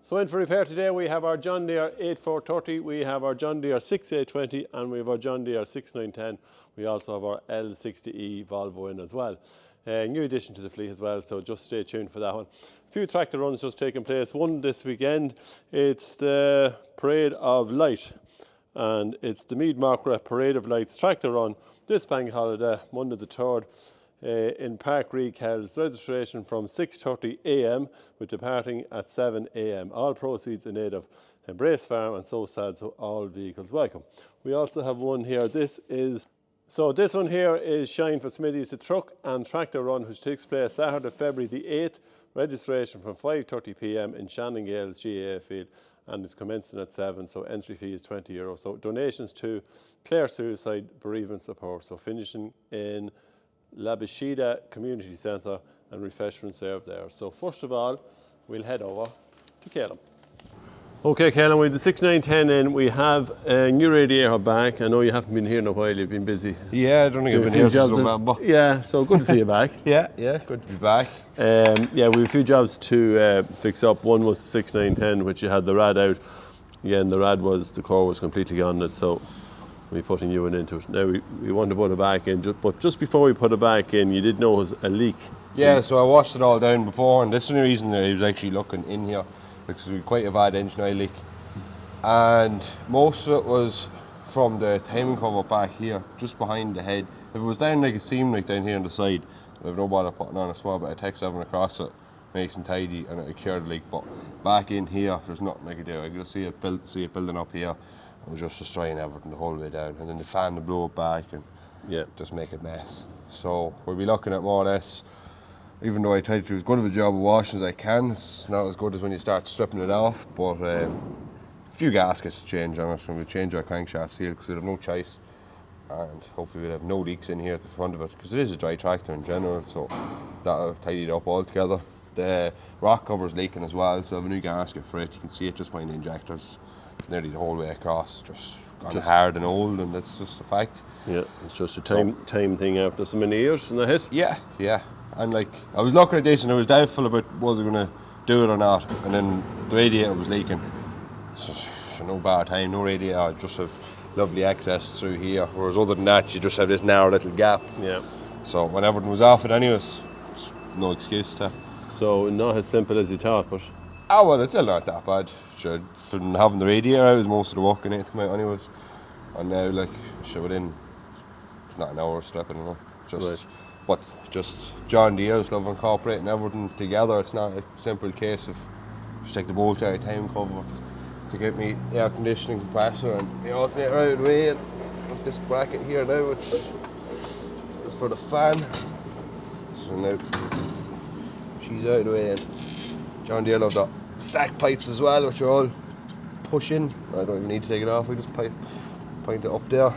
So in for repair today we have our John Deere 8430, we have our John Deere 6820 and we have our John Deere 6910. We also have our L60E Volvo in as well. New addition to the fleet as well, so just stay tuned for that one. A few tractor runs just taking place. One this weekend, it's the Parade of Light and it's the Mead Markra Parade of Lights tractor run this bank holiday, Monday the 3rd. In Park Kells, registration from 6:30 a.m. with departing at 7 a.m. All proceeds in aid of Embrace Farm and So Sad, so all vehicles welcome. We also have one here. This one here is Shine for Smithies, a truck and tractor run which takes place Saturday, February the 8th. Registration from 5:30 p.m. in Shannon Gales GAA field and it's commencing at 7, so entry fee is €20. So donations to Clare Suicide Bereavement Support, so finishing in Labashida Community Centre and refreshment served there. So first of all, we'll head over to Caleb. Okay, Caleb, with the 6910 in, we have a new radiator back. I know you haven't been here in a while, you've been busy. Yeah, I don't think I've been here since November. Yeah, so good to see you back. Yeah, good to be back. Yeah, we have a few jobs to fix up. One was the 6910, which you had the rad out. Again, the core was completely on it, so we're putting you into it. Now we want to put it back in, but just before we put it back in, you did notice a leak. Yeah, so I washed it all down before, and that's the only reason that I was actually looking in here, because we had quite a bad engine oil leak. And most of it was from the timing cover back here, just behind the head. If it was down like a seam like down here on the side, I've no bother putting on a small bit of Tech7 across it, nice and tidy, and it would cure the leak. But back in here, there's nothing I could do. I could see it building up here. I was just destroying everything the whole way down, and then the fan to blow it back and just make a mess. So we'll be looking at more or less, even though I tried to do as good of a job of washing as I can, it's not as good as when you start stripping it off, but a few gaskets to change on it, and we'll change our crankshaft seal because we have no choice, and hopefully we'll have no leaks in here at the front of it, because it is a dry tractor in general, so that'll tidy it up altogether. The rock cover's leaking as well, so I have a new gasket for it. You can see it just behind the injectors. Nearly the whole way across, just gone hard and old, and that's just a fact. Yeah, it's just a time thing after so many years, isn't that it? Yeah. And like, I was looking at this and I was doubtful about was I going to do it or not, and then the radiator was leaking. So no bad time, no radiator, just have lovely access through here. Whereas other than that, you just have this narrow little gap. Yeah. So when everything was off it anyways, no excuse to. So not as simple as you thought, but. Oh well, it's still not that bad. Sure, from having the radiator out was most of the work in it to come out anyways. And now like, within, it's not an hour stripping, you know. Just John Deere's love incorporating everything together. It's not a simple case of just take the bolts out of time cover to get me the air conditioning compressor and the alternator out of the way, and with this bracket here now, which is for the fan. So now she's out of the way, and John Deere love the stack pipes as well, which are all pushing. I don't even need to take it off, we just point it up there.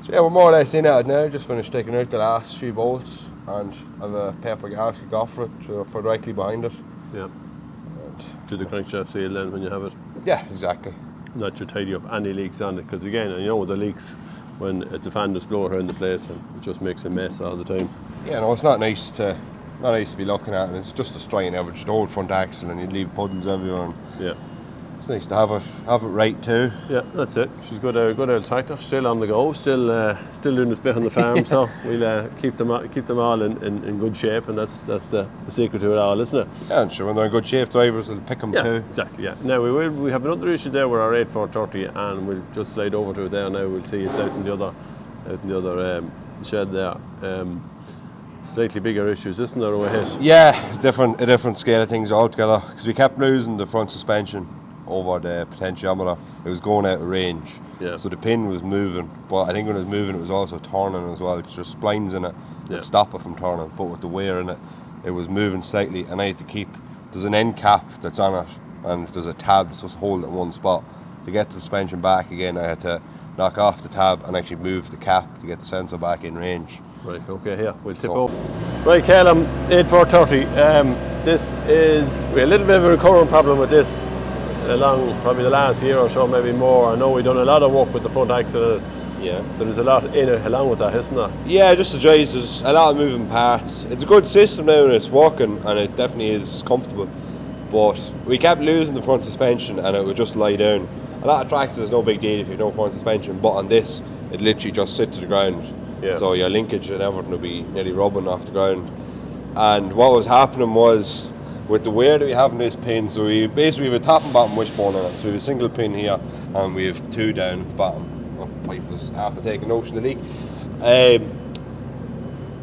So yeah, we're more or less in at it now, just finished taking out the last few bolts, and I have a paper gasket off for it, for directly behind it. Yeah. And do the crankshaft seal then when you have it? Yeah, exactly. That should tidy up any leaks on it, because again, you know the leaks when it's a fan that's blowing around the place and it just makes a mess all the time. Yeah, no, it's not nice to be looking at, and it's just destroying everything, the old front axle, and you'd leave puddles everywhere. And yeah, it's nice to have it right too. Yeah, that's it. She's good old tractor, still on the go, still doing this bit on the farm. So we'll keep them all in good shape, and that's the secret to it all, isn't it? Yeah, and sure, when they're in good shape, drivers will pick them too. Exactly. Yeah. Now we have another issue there with our 8430, and we'll just slide over to it there now. We'll see it's out in the other shed there. Slightly bigger issues, isn't there, over here? Yeah, a different scale of things altogether, because we kept losing the front suspension over the potentiometer. It was going out of range, so the pin was moving, but I think when it was moving it was also turning as well, because there's splines in it that stop it from turning, but with the wear in it, it was moving slightly, and I had to there's an end cap that's on it, and there's a tab that's just hold it in one spot. To get the suspension back again, I had to knock off the tab and actually move the cap to get the sensor back in range. Right, okay, here, we'll tip over. Right, Calum, 8430. We had a little bit of a recurring problem with this along probably the last year or so, maybe more. I know we've done a lot of work with the front axle. Yeah. There's a lot in it along with that, isn't there? Yeah, just the joys, there's a lot of moving parts. It's a good system now and it's working, and it definitely is comfortable. But we kept losing the front suspension and it would just lie down. A lot of tractors is no big deal if you have no front suspension, but on this it literally just sit to the ground. Yeah. So your linkage and everything would be nearly rubbing off the ground. And what was happening was, with the wear that we have in this pin, so we basically have a top and bottom wishbone on it. So we have a single pin here and we have 2 down at the bottom. Oh, pipe was after taking notion of the leak.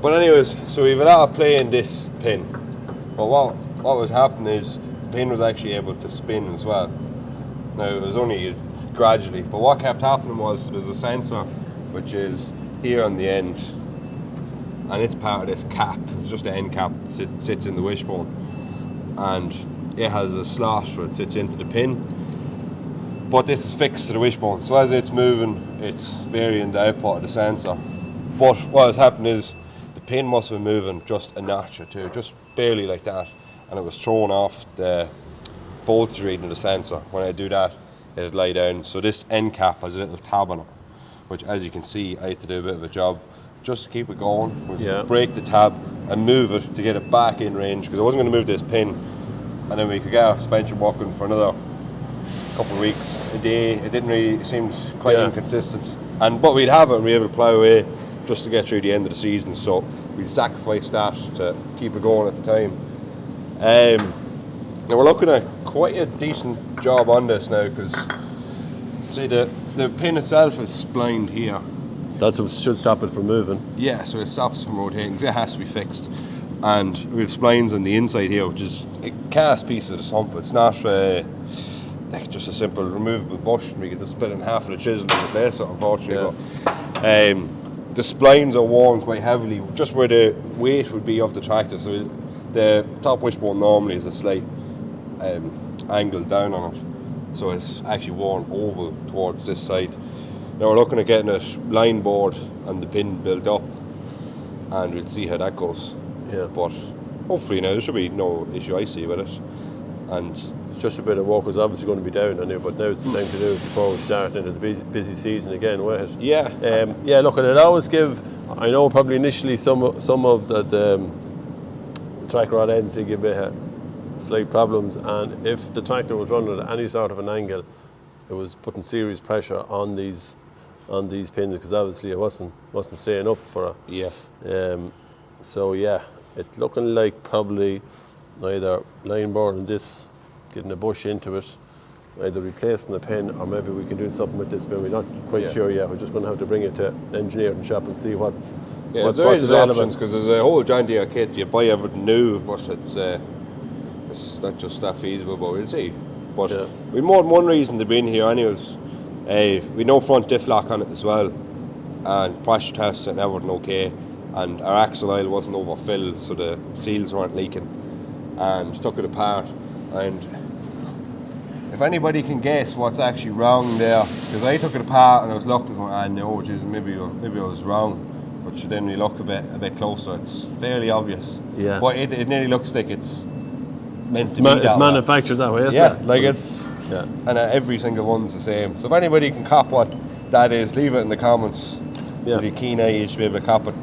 But anyways, so we have a lot of play in this pin. But what was happening is the pin was actually able to spin as well. Now it was only gradually, but what kept happening was there's a sensor which is here on the end, and it's part of this cap. It's just an end cap that sits in the wishbone, and it has a slot where it sits into the pin. But this is fixed to the wishbone, so as it's moving, it's varying the output of the sensor. But what has happened is the pin must have been moving just a notch or two, just barely like that, and it was throwing off the voltage reading of the sensor. When I do that, it'd lie down. So this end cap has a little tab on it, which, as you can see, I had to do a bit of a job just to keep it going. Break the tab and move it to get it back in range, because I wasn't going to move this pin, and then we could get our suspension working for another couple of weeks, a day. It didn't really seem quite inconsistent, but we'd have it and we'd be able to plough away just to get through the end of the season. So we'd sacrifice that to keep it going at the time. Now we're looking at quite a decent job on this now, because see the pin itself is splined here. That's what should stop it from moving. Yeah, so it stops from rotating because it has to be fixed. And we have splines on the inside here, which is a cast piece of the sump. It's not like just a simple removable bush, and we can just split it in half with a chisel and replace it, unfortunately. Yeah. But the splines are worn quite heavily, just where the weight would be of the tractor. So the top wishbone normally is a slight angle down on it, so it's actually worn oval towards this side. Now we're looking at getting it line board and the pin built up, and we'll see how that goes. Yeah. But hopefully now there should be no issue I see with it, and it's just a bit of work. It's obviously going to be down on it, but now it's the time to do it before we start into the busy season again with it. Yeah. Look, and it always give, I know probably initially some of the track rod ends will give it slight problems, and if the tractor was running at any sort of an angle, it was putting serious pressure on these pins, because obviously it wasn't staying up for it. Yeah. So yeah, it's looking like probably either line boarding this, getting a bush into it, either replacing the pin, or maybe we can do something with this pin. We're not quite sure yet. We're just going to have to bring it to the engineering shop and see what's available. Options, because there's a whole John Deere kit. You buy everything new, but it's not just that feasible. But we'll see. But we've more than one reason to be in here, anyways. We know front diff lock on it as well, and pressure tests and everything okay. And our axle oil wasn't overfilled, so the seals weren't leaking. And took it apart, and if anybody can guess what's actually wrong there, because I took it apart and I was looking for, maybe I was wrong. But then we look a bit closer, it's fairly obvious. Yeah. But it nearly looks like it's meant to be that it's way. Manufactured that way, isn't it? Like it's, and every single one's the same. So if anybody can cop what that is, leave it in the comments. Yeah. With a keen eye, you should be able to cop it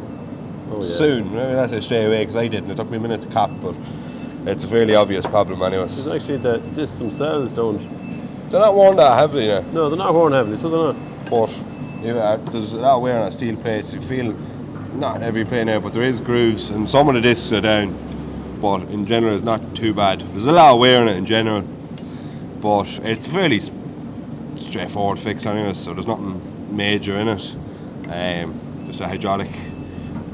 soon. Maybe that's it straight away, because I didn't. It took me a minute to cop, but it's a fairly obvious problem anyways. It's actually that discs themselves they're not worn that heavily now. No, they're not worn heavily, so they're not. But there's a lot of wear on steel plates. You feel, not in every plate now, but there is grooves, and some of the discs are down. But in general, it's not too bad. There's a lot of wear on it in general, but it's fairly straightforward fix anyways, so there's nothing major in it. Just a hydraulic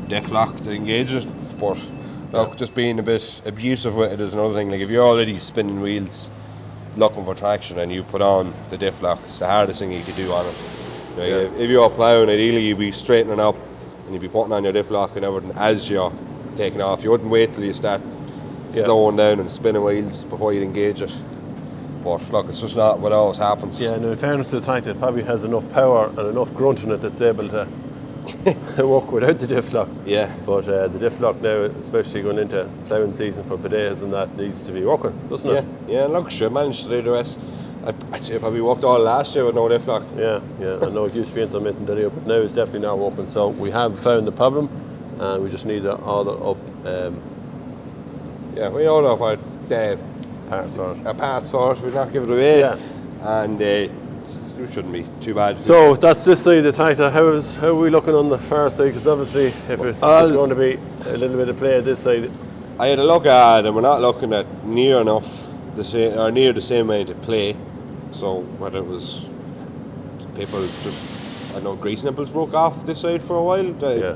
diff lock to engage it. But look, just being a bit abusive with it is another thing. Like if you're already spinning wheels looking for traction and you put on the diff lock, it's the hardest thing you could do on it. If you're ploughing, ideally you'd be straightening up and you'd be putting on your diff lock and everything as you're taking off. You wouldn't wait till you start slowing down and spinning wheels before you engage it. But look, it's just not what always happens. Yeah, no, in fairness to the tractor, it probably has enough power and enough grunt in it that's able to work without the diff lock. Yeah. But the diff lock now, especially going into ploughing season for potatoes and that, needs to be working, doesn't it? Yeah, look, sure, managed to do the rest. I'd say I probably worked all last year with no diff lock. Yeah, I know it used to be intermittent earlier, but now it's definitely not working. So we have found the problem, and we just need to order up. We order what parts for it. Parts for it, we'll not give it away. Yeah. And it shouldn't be too bad. So that's this side of the tractor. How are we looking on the far side? Because obviously, if it's going to be a little bit of play this side. I had a look at it, and we're not looking at near enough the same or near the same amount of play. So whether it was people just, I don't know, grease nipples broke off this side for a while. They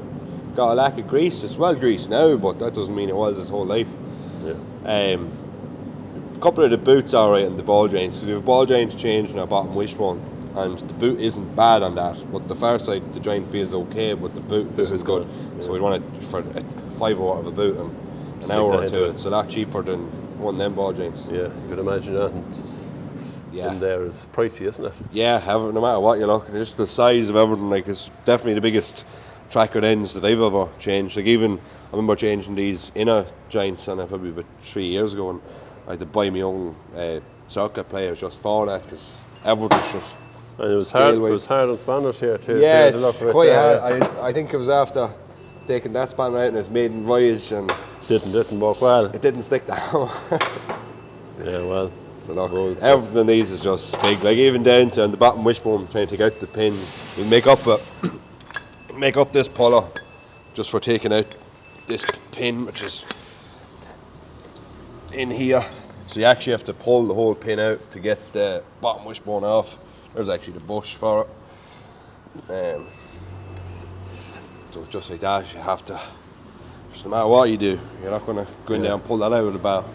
got a lack of grease. It's well greased now, but that doesn't mean it was its whole life. Yeah. A couple of the boots are right, and the ball joints. So we have a ball joint change in our bottom wishbone, and the boot isn't bad on that. But the far side, the joint feels okay, but the boot isn't good. Yeah. So we want it for a 5 hour of a boot and an hour or two. It's a lot cheaper than one of them ball joints. Yeah, you could imagine that. In there is pricey, isn't it? Yeah, no matter what you look, just the size of everything, like, it's definitely the biggest tracker ends that I've ever changed. Like, even I remember changing these inner joints, and probably about 3 years ago, and I had to buy my own circuit players just for that, because everything's just. And it was hard. It was hard on spanners here too. Yeah, so it's quite hard. I think it was after taking that spanner out and its maiden voyage, and didn't work well. It didn't stick down. Yeah, well. So look, everything in these is just big. Like, even down to on the bottom wishbone, trying to take out the pin. We make up this puller just for taking out this pin, which is in here. So you actually have to pull the whole pin out to get the bottom wishbone off. There's actually the bush for it. So just like that, you have to, just no matter what you do, you're not going to go in there and pull that out of the bar.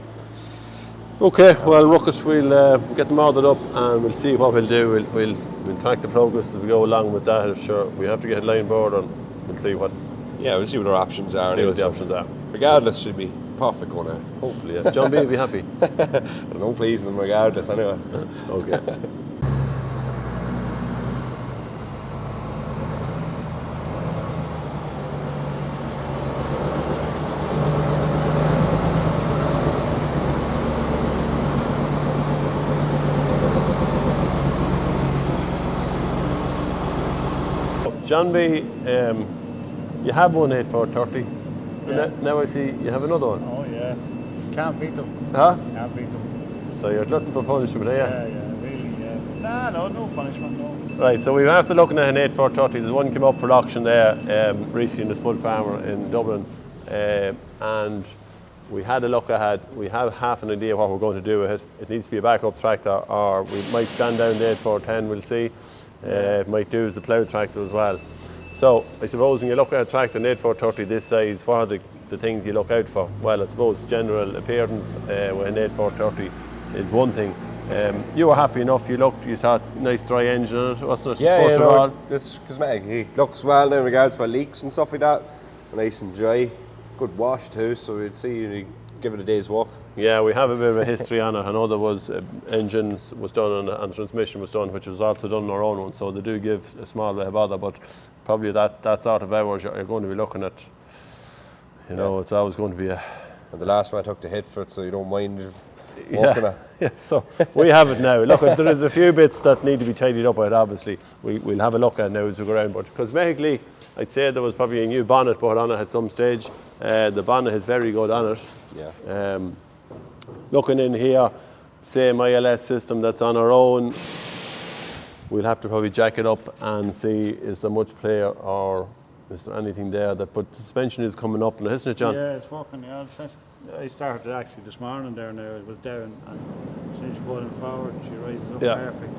Okay, well, Ruckus, we'll get them ordered up and we'll see what we'll do. We'll track the progress as we go along with that. If we have to get a line board on, we'll see what. Yeah, we'll see what our options are. See what the options are. Regardless, should be perfect going out. Hopefully, yeah. John B will be happy. There's no pleasing them regardless, anyway. Okay. John B, you have one 8430. Yeah. Now I see you have another one. Oh yeah, can't beat them. Huh? Can't beat them. So you're looking for punishment, are you? Yeah, really, yeah. No punishment, no. Right, so we after looking at an 8430. There's one came up for auction there recently in the Spud Farmer in Dublin, and we had a look ahead. We have half an idea what we're going to do with it. It needs to be a backup tractor, or we might stand down the 8410. We'll see. It might do as a plough tractor as well. So I suppose when you look at a tractor, an 8430 this size, what are the things you look out for? Well, I suppose general appearance with an 8430 is one thing. You were happy enough, you looked, you thought nice dry engine on it, wasn't it? Yeah, no, it's cosmetic. It looks well now in regards for leaks and stuff like that. Nice and dry, good wash too, so we'd see you give it a day's walk. Yeah, we have a bit of a history on it. I know there was engines was done and transmission was done, which was also done on our own one, so they do give a small bit of bother, but probably that sort of hours you're going to be looking at, you know, it's always going to be a... And the last one I took the hit for it, so you don't mind walking it. Yeah, so we have it now. Look, there is a few bits that need to be tidied up with, obviously. We'll have a look at it now as we go around, but cosmetically, I'd say there was probably a new bonnet put on it at some stage. The bonnet is very good on it. Yeah. Looking in here, same ILS system that's on our own. We'll have to probably jack it up and see is there much play or is there anything there that, but the suspension is coming up now, isn't it, John? Yeah, it's working. Yeah, I started actually this morning there now. It was down, and since you put it forward, she rises up perfect.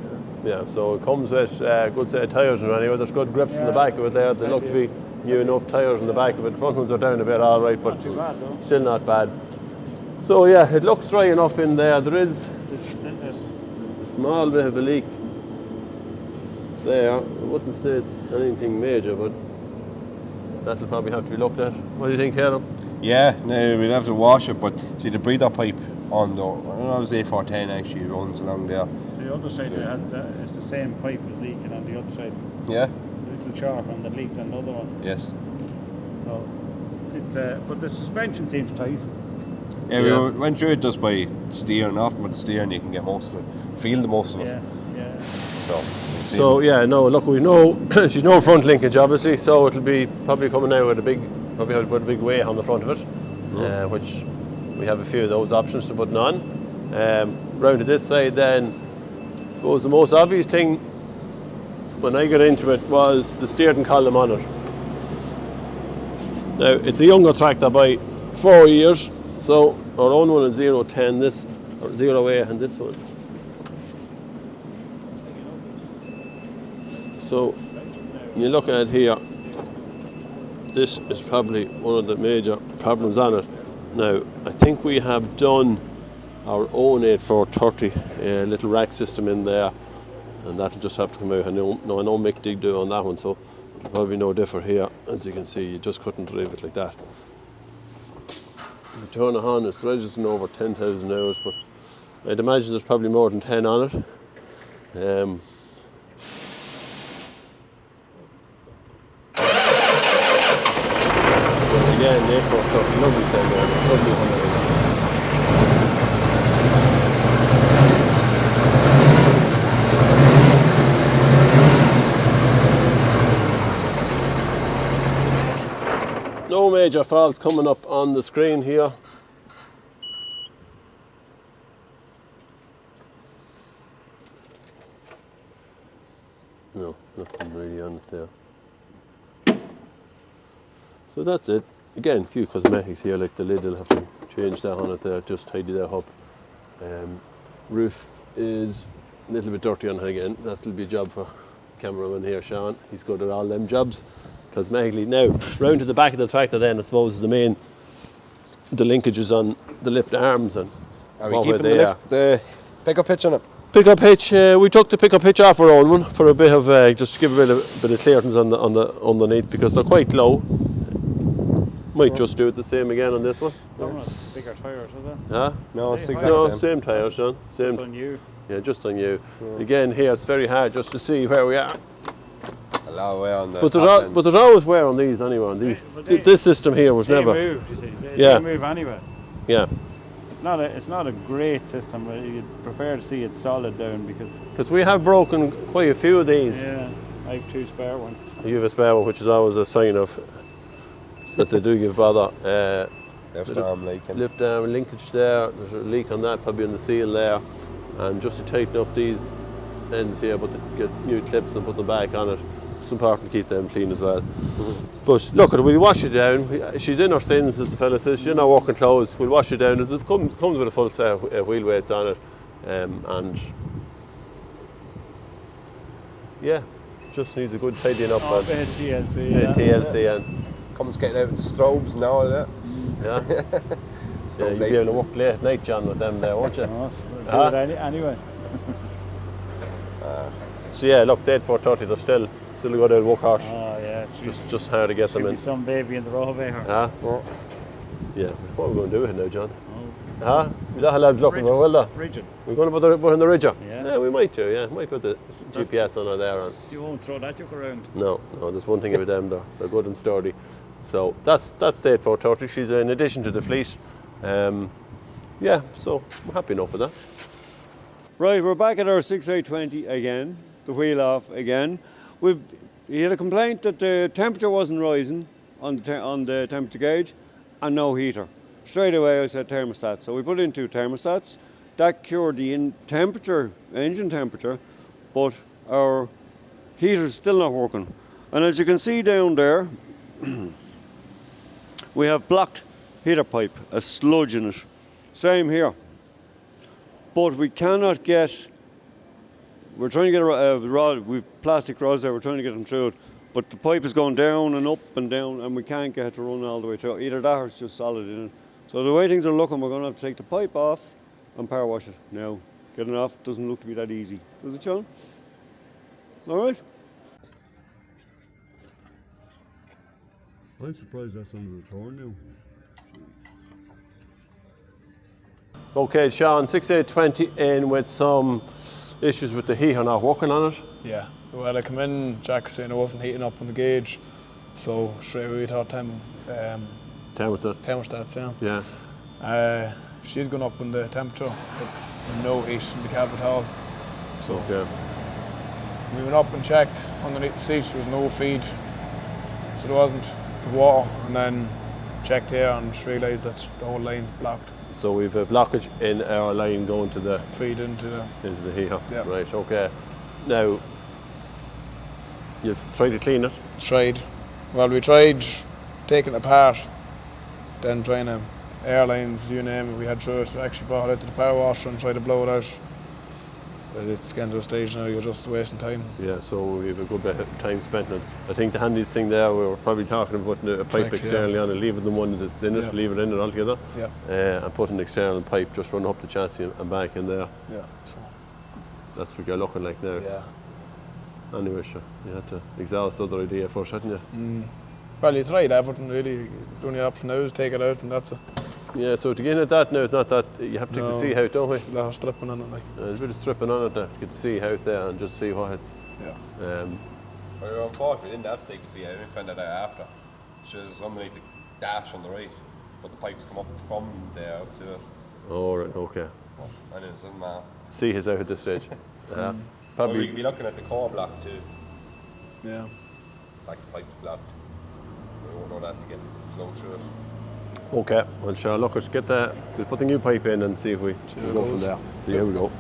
Yeah, so it comes with a good set of tyres and anyway. There's good grips in the back of it there. They look to be new enough tyres in the back of it. The front ones are down a bit, all right, but not too bad, though. Still not bad. So yeah, it looks dry enough in there. There is a small bit of a leak there. I wouldn't say it's anything major, but that'll probably have to be looked at. What do you think, Caleb? Yeah, no, we'd have to wash it, but see the breather pipe on the, I don't know, it was A410 actually runs along there. The other side it's the same pipe is leaking on the other side. Yeah. The little sharp one that leaked on the other one. Yes. So it's but the suspension seems tight. Yeah, we went through it just by steering off, with the steering you can get most of it, feel the most of it. Yeah. So yeah, no, look, we know she's no front linkage obviously, so it'll be probably coming out with a big weight on the front of it, which we have a few of those options to put on. Round to this side then, I suppose the most obvious thing when I got into it was the steering column on it. Now it's a younger tractor by 4 years, so our own one is 010, this, or 08 and this one. So you look at it here, this is probably one of the major problems on it. Now I think we have done our own 8430 little rack system in there, and that'll just have to come out. I know Mick did do on that one, so it'll probably no different here. As you can see, you just couldn't drive it like that. You turn it on, it's registering over 10,000 hours, but I'd imagine there's probably more than 10 on it. Again, 8430, lovely sound there, lovely 100. No major faults coming up on the screen here. No, nothing really on it there. So that's it. Again, a few cosmetics here, like the lid, will have to change that on it there, just tidy that up. Roof is a little bit dirty on it again. That'll be a job for cameraman here, Sean. He's good at all them jobs. Cosmetically. Now, round to the back of the tractor then, I suppose the linkages on the lift arms and Are we keeping the pickup hitch on it? Pickup hitch, we took the pickup hitch off our own one for a bit of, just to give a bit of clearance on the underneath, because they're quite low. Might just do it the same again on this one. Bigger tyres, is it? Huh? No, it's exactly No, the same. same tyres, Sean. Same. Just on you. Yeah, just on you. Again, here it's very hard just to see where we are. A lot of wear on the But top there's always wear on these anyway. On these, this system here was They never. moved, you see. Yeah. They move anyway. Yeah, It's not a great system, but you'd prefer to see it solid down because we have broken quite a few of these. yeah, I have 2 spare ones. You have a spare one, which is always a sign of that they do give bother. left arm leaking. Lift arm linkage there. There's a leak on that, probably on the seal there, and just to tighten up these ends here, but to get new clips and put them back on it. It's important to keep them clean as well. But look, we'll wash it down. She's in her sins, as the fella says. She's in her working clothes. We'll wash it down. It comes with a full set of wheel weights on it, and yeah, just needs a good tidying up. Oh, bit of TLC. Yeah, Yeah. TLC and Comes getting out with strobes and all that. yeah. Yeah, you'll be able to work late at night, John, with them there, won't you? Oh, we'll do it anyway. So yeah, look, the 8430, they're still a good old workhorse. Oh yeah. Just hard to get them Should in. be some baby in the row here. Huh? Yeah. What are we going to do with it now, John? Huh? Is that how lads looking for, will they? Rigid. We're going to put in the Ridger? Yeah. We might do, yeah. Might put the GPS on it there. And You won't throw that joke around. no, there's one thing about them, they're good and sturdy. So that's the 8430. She's in addition to the fleet. Yeah, so I'm happy enough with that. Right, we're back at our 6820 again, the wheel off again. He had a complaint that the temperature wasn't rising on the temperature gauge and no heater. Straight away I said thermostat, so we put in 2 thermostats. That cured the engine temperature, but our heater's still not working. And as you can see down there, we have blocked heater pipe, a sludge in it. Same here. But we cannot get, we're trying to get a rod, we've plastic rods there, we're trying to get them through it, but the pipe is going down and up and down and we can't get it to run all the way through. Either that or it's just solid in it. So the way things are looking, we're going to have to take the pipe off and power wash it. Now, getting it off doesn't look to be that easy. Does it, Sean? All right? I'm surprised that's under the torn now. Okay, Sean, 6820 in with some issues with the heater not working on it. Yeah, well I come in, Jack saying it wasn't heating up on the gauge, so straight away we thought thermostats, Yeah. She's gone up on the temperature, but no heat in the cab at all. So Okay. we went up and checked underneath the seat, there was no feed, so there wasn't water, and then checked here and realised that the whole line's blocked. So we've a blockage in our line going to the Feed into the heater. Yeah. Right, okay. Now, you've tried to clean it. tried. Well, we tried taking it apart, then trying to airlines, you name it, we had through it. Actually brought it out to the power washer and tried to blow it out. But it's getting to a stage now you're just wasting time. Yeah, so we have a good bit of time spent on it. I think the handiest thing there, we were probably talking about putting a pipe Flex, externally on it, leaving the one that's in it, Yeah. leave it in it altogether, Yeah, and put an external pipe, just run up the chassis and back in there. yeah. So That's what you're looking like now. yeah. Anyway, sure, you had to exhaust the other idea first, hadn't you? Well, you tried everything really. The only option now is take it out and that's it. Yeah, so to get in at that now, it's not that, you have to take the No. sea out, don't we? A lot of stripping on it, like. There's a bit of stripping on it now, to get the sea out there and just see what it's. Yeah. Well, unfortunately, we didn't have to take the sea out. We found that out after. It's just underneath the dash on the right, but the pipes come up from there up to it. Oh, right, okay. But it doesn't matter. Sea is out at this stage. Well, Probably. we'd be looking at the core block too. Yeah. Like the pipe's blocked. We won't know that to get flow through it. Okay, well, sure, look, let's get the, we'll put the new pipe in and see if we how can it go from goes. there. Here we go.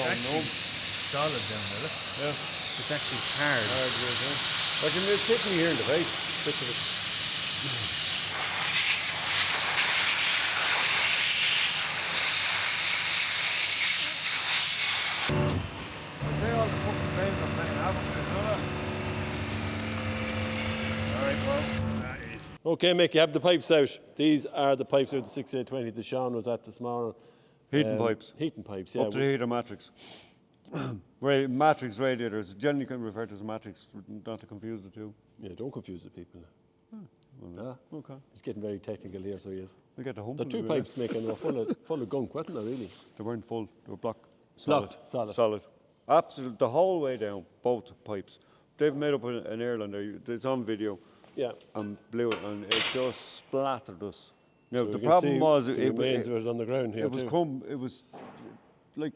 Solid down there, look. Yeah. It's actually hard. I can just hit me here in the face. Bits of it. Okay, Mick, you have the pipes out. These are the pipes out the 6820 that Sean was at this morning. Heating pipes. Heating pipes, yeah. Up to the heater matrix. Matrix radiators, generally can refer to as matrix, not to confuse the two. Yeah, don't confuse the people. Okay. He's getting very technical here, so he is. We get the hump. The two pipes, Mick, and they were full of gunk, weren't they, really? They weren't full, they were blocked. Blocked, solid. Solid. Absolute, the whole way down, both pipes. They've made up an airline there, it's on video, Yeah. and blew it, and it just splattered us. Now, So the we can problem see was, the remains was on the ground here, it was too. it was like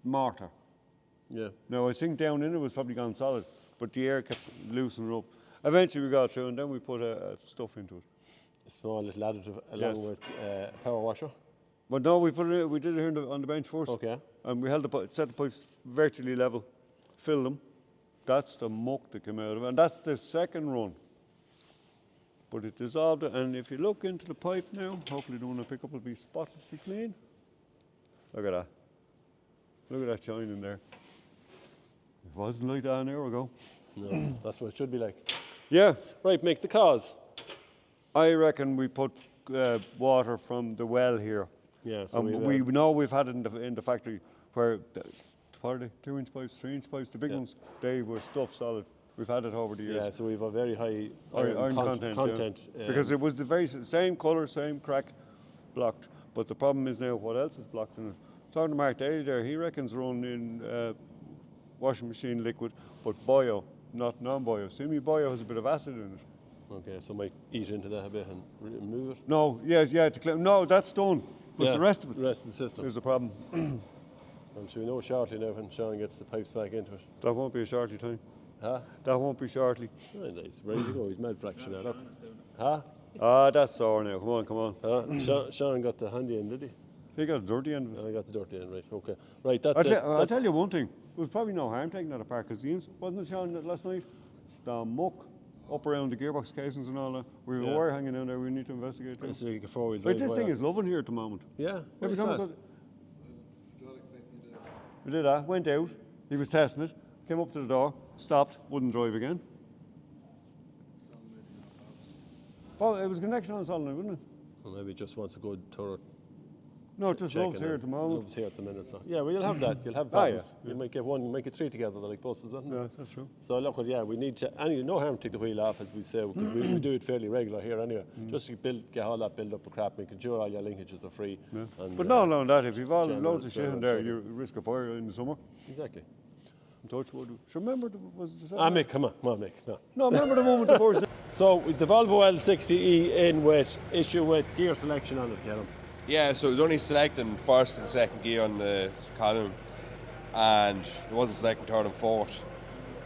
mortar. Yeah. Now, I think down in it was probably gone solid, but the air kept loosening up. Eventually we got through, and then we put stuff into it. A small little additive along Yes. with a power washer. But no, we did it here on the bench first. Okay. And we held set the pipes virtually level, filled them. That's the muck that came out of it, and that's the second run. But it dissolved it, and if you look into the pipe now, hopefully the one I pick up will be spotlessly clean. Look at that. Look at that shine in there. It wasn't like that an hour ago. No, that's what it should be like. Yeah, Right, Mick, the cause. I reckon we put water from the well here. Yeah, so We know we've had it in the factory where, what are they, 2-inch pipes, 3-inch pipes, the big ones, they were stuffed solid. We've had it over the years. Yeah, so we've a very high Iron content. Yeah. Because it was the very same colour, same crack, blocked. But the problem is now what else is blocked in it. Talking to Mark Daly there, he reckons run in washing machine liquid, but bio, not non-bio. Semi-bio has a bit of acid in it. Okay, so might eat into that a bit and remove it. No, yes, yeah, no, that's done. But Yeah, the rest of it The rest of the system. is the problem. Well, sure we know shortly now when Sean gets the pipes back into it. That won't be a shortly time. Huh? That won't be shortly. Oh, nice. Ready to go. He's mad fraction now. Look. Huh? Ah, that's sore now. Come on. Sean got the handy end, did he? He got a dirty end. I got the dirty end, right. Okay. Right, that's I'll tell you one thing. There was probably no harm taking that apart because wasn't it Sean that last night? The muck up around the gearbox casings and all that. We have a Yeah. wire hanging down there. We need to investigate. It's like a four-wheel But drive. this thing wire. is loving here at the moment. Yeah. Every Where's time I that? got we did that. Went out. He was testing it. Came up to the door. Stopped. Wouldn't drive again. Oh, it was connection on solenoid, wasn't it? Well, maybe just wants to go thorough. No, it just checking loves here it. at the moment. Loves here at the minute. So. Yeah, well, you'll have that. You'll have Ah, yeah. problems. You might get one, you might get three together. They're like buses, isn't it? Yeah, that's true. So look, yeah, we need to. Anyway, no harm to take the wheel off, as we say, because we do it fairly regular here anyway. Just to get all that build up of crap, making sure all your linkages are free. Yeah. And, But not only that, if you've all general- loads of shit in general there, check. you risk a fire in the summer. Exactly. Touch wood. So remember, was the Mick, come on, Mick. No. No, remember the moment the boys. So with the Volvo L60E in with issue with gear selection on it, Kevin. Yeah, so it was only selecting first and second gear on the column. and it wasn't selecting third and fourth.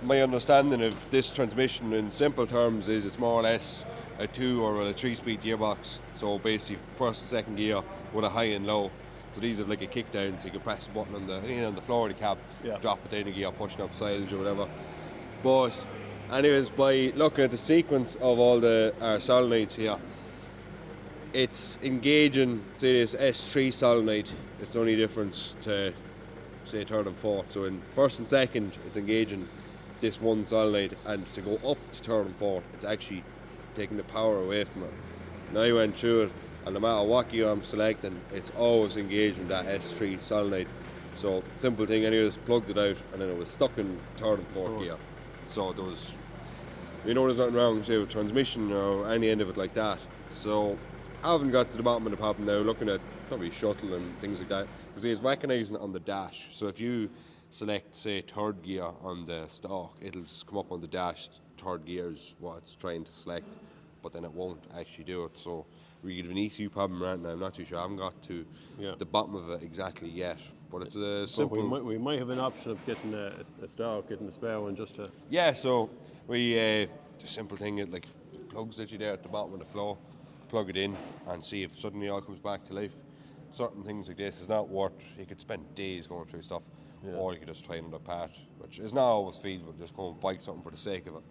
My understanding of this transmission in simple terms is it's more or less a 2 or a 3-speed gearbox. So basically first and second gear with a high and low. So these have like a kick down, so you can press the button on the floor of the cab, drop it down a gear, pushing up silage or whatever. But anyways, by looking at the sequence of all the solenoids here, it's engaging, say this S3 solenoid, it's the only difference to say third and fourth. So in first and second, it's engaging this one solenoid, and to go up to third and fourth, it's actually taking the power away from it. Now I went through it, and no matter what gear I'm selecting, it's always engaging that S3 solenoid. So simple thing, anyways, plugged it out, and then it was stuck in third and fourth gear. So there was, there's nothing wrong, say, with transmission or any end of it like that. So I haven't got to the bottom of the problem now, looking at probably shuttle and things like that, because it's recognising it on the dash. So if you select, say, third gear on the stalk, it'll just come up on the dash, third gear is what it's trying to select, but then it won't actually do it. So we have an ECU problem right now, I'm not too sure, I haven't got to the bottom of it exactly yet, but it's a simple... So we might have an option of getting a stalk, getting a spare one just to... Yeah, so we, the simple thing, like plugs that you there at the bottom of the floor, plug it in and see if suddenly all comes back to life. Certain things like this is not worth, you could spend days going through stuff, or you could just try another part, which is not always feasible, just go and buy something for the sake of it.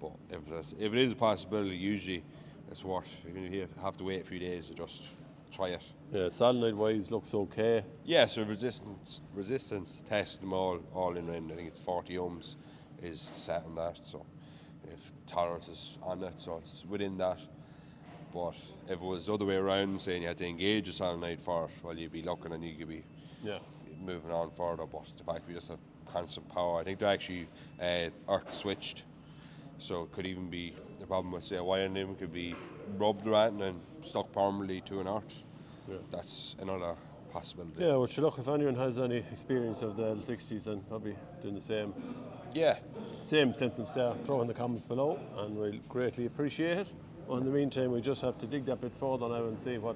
But if it is a possibility, usually it's worth, you have to wait a few days to just try it. Yeah, solenoid wise looks okay. Yeah, so resistance test them all in round, I think it's 40 ohms is set on that, so if tolerance is on it, so it's within that. But if it was the other way around, saying you had to engage a solenoid first, well, you'd be looking and you could be moving on further. But the fact we just have constant power, I think they're actually earth switched, so it could even be the problem with, say, a wiring in could be rubbed around and then stuck permanently to an earth. Yeah. That's another possibility. Yeah, well, look, if anyone has any experience of the L60s and probably doing the same. Yeah. Same symptoms there, throw in the comments below, and we'll greatly appreciate it. Well, in the meantime, we just have to dig that bit further now and see what...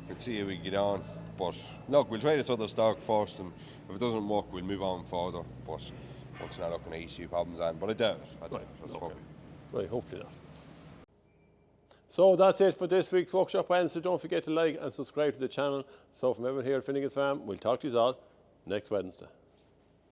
We'll see how we get on. But look, we'll try this other stock first, and if it doesn't work, we'll move on further. But once we're not looking at ECU problems, but I doubt it. Right, hopefully not. So that's it for this week's Workshop Wednesday. Don't forget to like and subscribe to the channel. So from everyone here at Finnegan's Farm, we'll talk to you all next Wednesday.